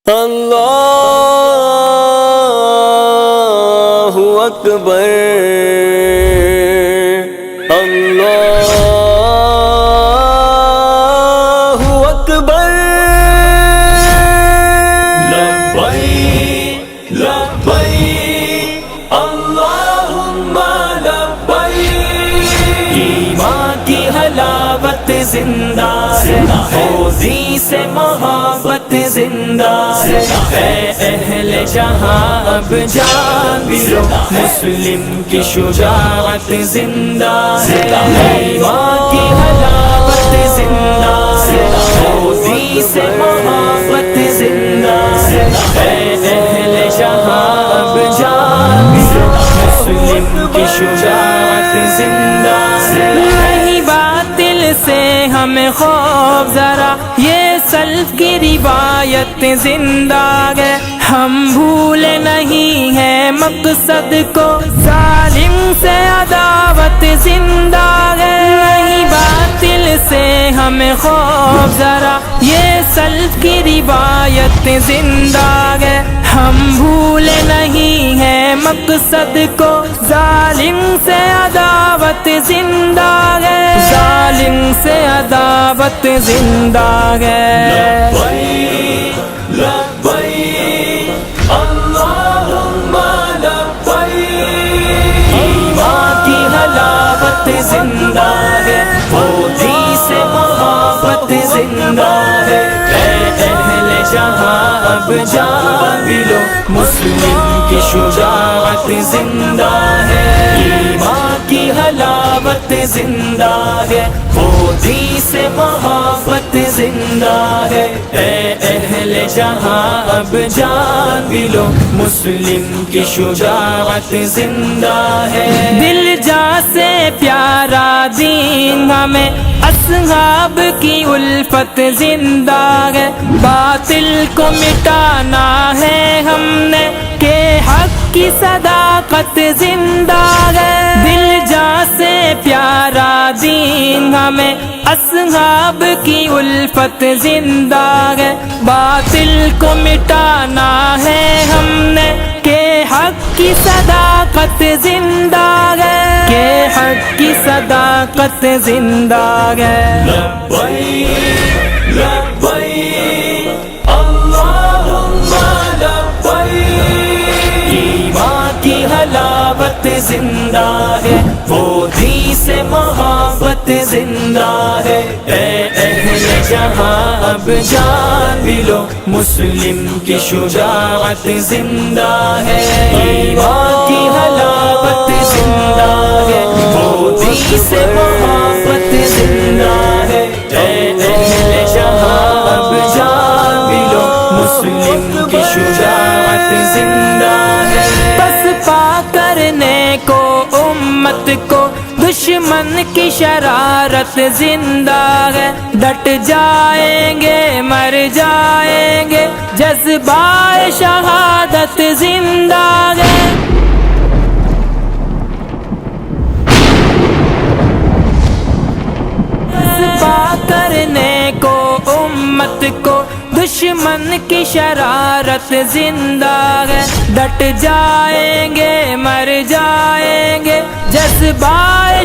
اللہ اکبر اللہ اکبر لبیک لبیک اللہم لبیک ایمان کی حلاوت زندہ ہے خوضی سے محبت زندہ ہے اے اہل جہاں اب جان بھی لو مسلم کی شجاعت زندہ ہے ایمان کی حلاوت زندہ ہے خوضی سے محبت زندہ ہے اے اہل جہاں اب جان بھی لو مسلم کی شجاعت زندہ ہے نہیں باطل سے ہمیں خوف ذرا یہ سلف کی روایت زندہ ہے ہم بھولے نہیں ہیں مقصد کو ظالم سے عداوت زندہ ہے نہیں باطل سے ہمیں خوف ذرا یہ سلف کی روایت زندہ ہے ہم بھولے نہیں ہیں مقصد کو ظالم سے عداوت زندہ ہے ظالم سے عداوت زندہ ہے لبیک لبیک اللہم لبیک ایمان کی حلاوت زندہ ہے خوضی سے محبت زندہ ہے اے اہل جہاں اب جان بھی لو مسلم کی شجاعت زندہ ہے ایمان کی حلاوت زندہ ہے خوضی سے محبت زندہ ہے اے اہل جہاں اب جان بھی لو مسلم کی شجاعت زندہ ہے دل جا سے پیارا دین ہمیں اصحاب کی الفت زندہ ہے باطل کو مٹانا ہے ہم نے کہ حق کی صداقت زندہ ہے دل جا سے پیارا دین ہمیں اصحاب کی الفت زندہ ہے باطل کو مٹانا ہے ہم نے کہ حق کی صداقت زندہ ہے کہ حق کی صداقت زندہ ہے لبیک لبیک اللہم لبیک ایمان کی حلاوت زندہ ہے خوضی سے محبت زندہ ہے اے اہل جہاں اب جان بھی لو مسلم کی شجاعت زندہ ہے ایمان کی حلاوت زندہ ہے خوضی سے محبت زندہ ہے اے اہل جہاں اب جان بھی لو مسلم کی شجاعت زندہ ہے بس پا کرنے کو امت کو دشمن کی شرارت زندہ ہے ڈٹ جائیں گے مر جائیں گے جذبہ شہادت زندہ ہے پا کرنے کو امت کو دشمن کی شرارت زندہ ہے ڈٹ جائیں گے مر جائیں گے جذبہ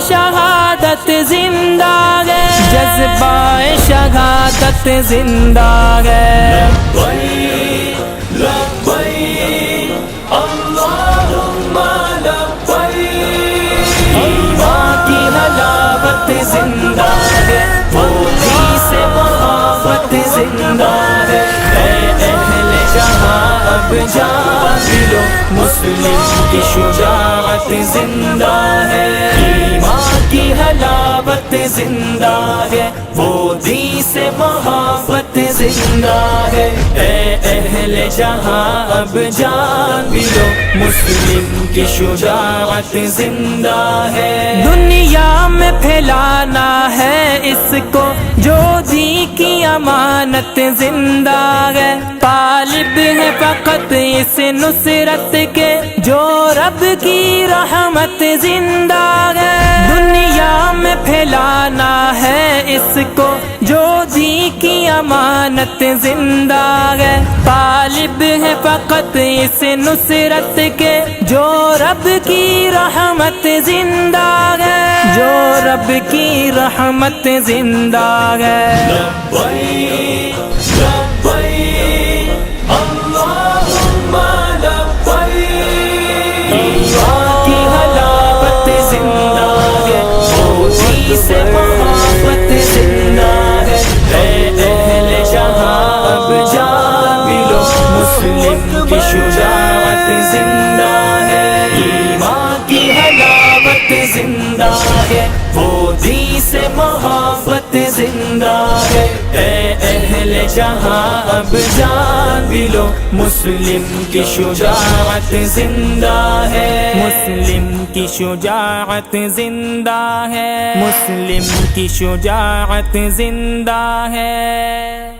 شہادت زندہ ہے جذبہ شہادت زندہ ہے لبیک لبیک اللہم لبیک ایمان کی حلاوت زندہ ہے خوضی سے محبت زندہ ہے اے اہل جہاں اب جان بھی لو مسلم کی شجاعت زندہ ہے ایمان کی حلاوت زندہ ہے خوضی سے محبت زندہ ہے اے اہل جہاں اب جان بھی لو مسلم کی شجاعت زندہ ہے دنیا میں پھیلانا ہے اس کو جو دی کی امانت زندہ ہے طالب ہے فقط اس نصرت کے جو رب کی رحمت زندہ ہے دنیا میں پھیلانا ہے اس کو جو دی کی امانت زندہ ہے، طالب ہے فقط اس نصرت کے جو رب کی رحمت زندہ ہے، جو رب کی رحمت زندہ ہے۔ لبیک لبیک اللہم لبیک، ایمان کی حلاوت زندہ ہے، موتی سے محبت زندہ ہے، اے اہل جہاں اب جان بھی لو، مسلم کی شجاعت زندہ ہے، ایمان کی حلاوت زندہ ہے، موتی سے محبت زندہ ہے، اے اہل جہاں اب جان بھی لو، مسلم کی شجاعت زندہ ہے، مسلم کی شجاعت زندہ ہے، مسلم کی شجاعت زندہ ہے۔